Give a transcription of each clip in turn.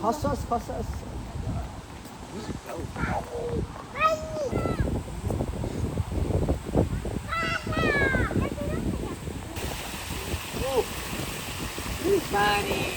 Hossos, hossos. Bunny.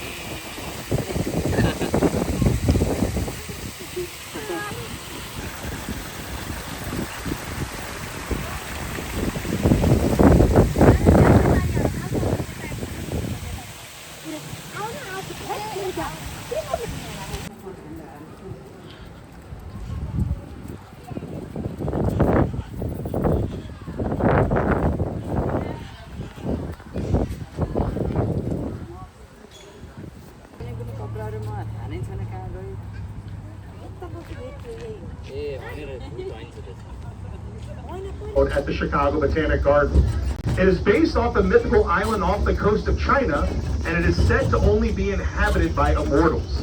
At the Chicago Botanic Garden. It is based off the mythical island off the coast of China, and it is said to only be inhabited by immortals.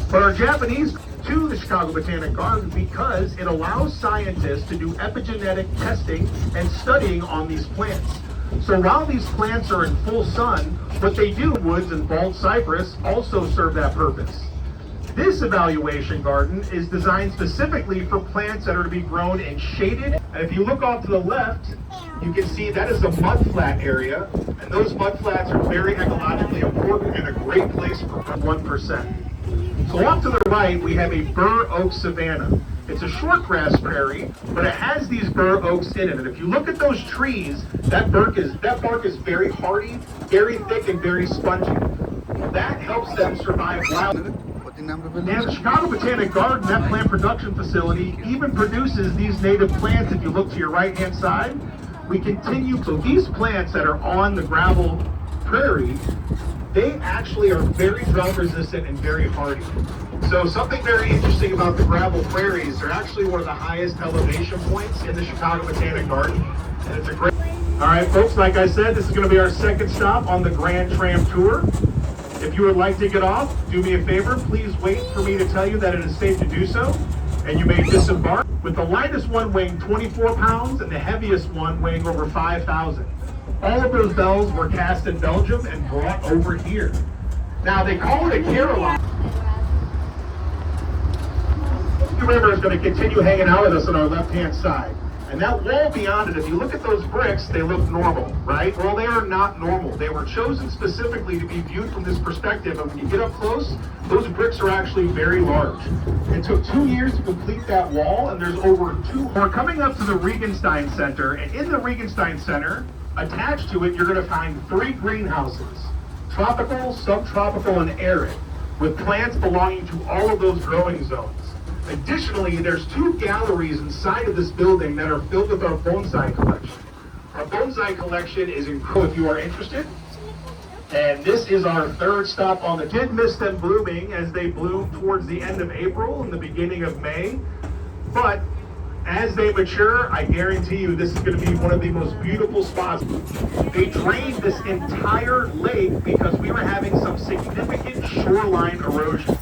But our Japanese to the Chicago Botanic Garden because it allows scientists to do epigenetic testing and studying on these plants. So while these plants are in full sun, what they do, woods and bald cypress, also serve that purpose. This evaluation garden is designed specifically for plants that are to be grown in shaded. And if you look off to the left, you can see that is the mudflat area. And those mudflats are very ecologically important and a great place for 1%. So off to the right, we have a bur oak savanna. It's a short grass prairie, but it has these bur oaks in it. And if you look at those trees, that bark is very hardy, very thick, and very spongy. That helps them survive wild. And the Chicago Botanic Garden, that plant production facility, even produces these native plants. If you look to your right-hand side, we continue. So these plants that are on the gravel prairie, they actually are very drought resistant and very hardy. So something very interesting about the gravel prairies, they're actually one of the highest elevation points in the Chicago Botanic Garden. And it's a great... All right, folks, like I said, this is going to be our second stop on the Grand Tram Tour. If you would like to get off, do me a favor, please wait for me to tell you that it is safe to do so, and you may disembark. With the lightest one weighing 24 pounds and the heaviest one weighing over 5,000. All of those bells were cast in Belgium and brought over here. Now they call it a Caroline. The river is going to continue hanging out with us on our left-hand side. And that wall beyond it, if you look at those bricks, they look normal, right? Well, they are not normal. They were chosen specifically to be viewed from this perspective. And when you get up close, those bricks are actually very large. It took 2 years to complete that wall, and there's over We're coming up to the Regenstein Center, and in the Regenstein Center, attached to it, you're going to find 3 greenhouses, tropical, subtropical, and arid, with plants belonging to all of those growing zones. Additionally, there's 2 galleries inside of this building that are filled with our bonsai collection. Our bonsai collection is incredible if you are interested. And this is our 3rd stop on the... Did miss them blooming as they bloom towards the end of April and the beginning of May. But as they mature, I guarantee you this is going to be one of the most beautiful spots. They drained this entire lake because we were having some significant shoreline erosion.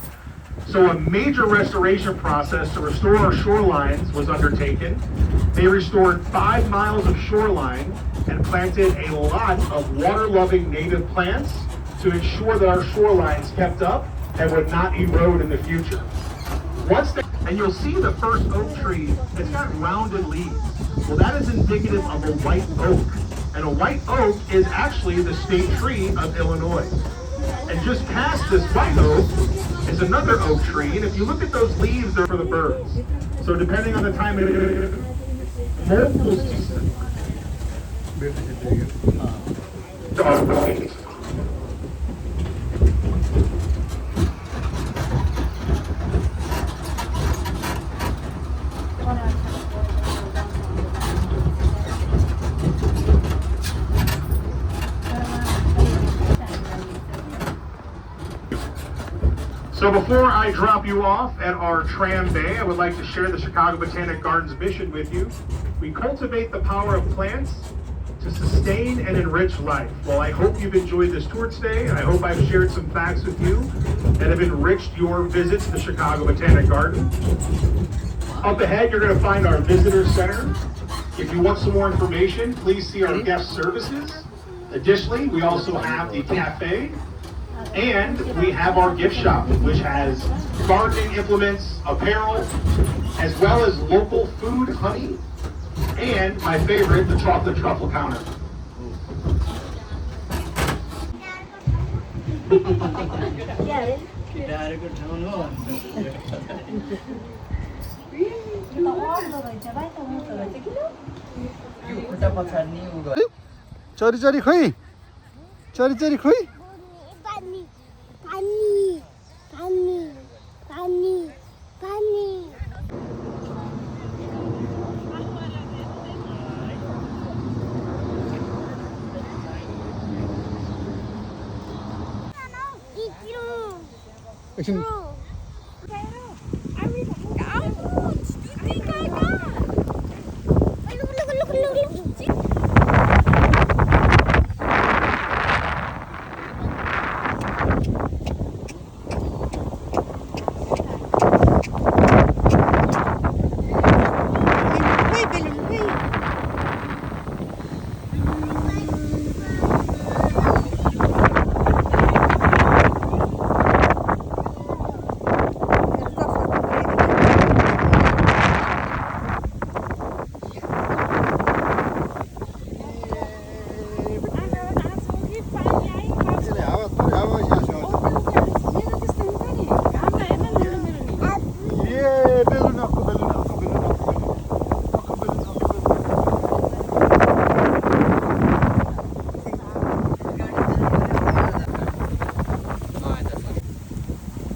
So a major restoration process to restore our shorelines was undertaken. They restored 5 miles of shoreline and planted a lot of water-loving native plants to ensure that our shorelines kept up and would not erode in the future. And you'll see the first oak tree, it's got rounded leaves. Well, that is indicative of a white oak. And a white oak is actually the state tree of Illinois. And just past this white oak is another oak tree, and if you look at those leaves, they're for the birds. So depending on the time of year, multiple seasons. So before I drop you off at our tram bay, I would like to share the Chicago Botanic Garden's mission with you. We cultivate the power of plants to sustain and enrich life. Well, I hope you've enjoyed this tour today, and I hope I've shared some facts with you that have enriched your visit to the Chicago Botanic Garden. Up ahead, you're going to find our visitor center. If you want some more information, please see our guest services. Additionally, we also have the cafe And we have our gift shop, which has gardening implements, apparel, as well as local food, honey, and my favorite, the chocolate truffle counter. चरी चरी खोइ चरी चरी खोइ पानी पानी पानी पानी पानी एकछिन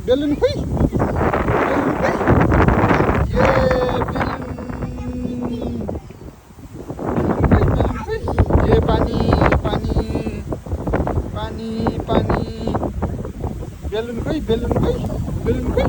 बेलुन खोइ ये पानी पानी पानी पानी बेलुन खोइ बेलुन खोइ बेलुन खोइ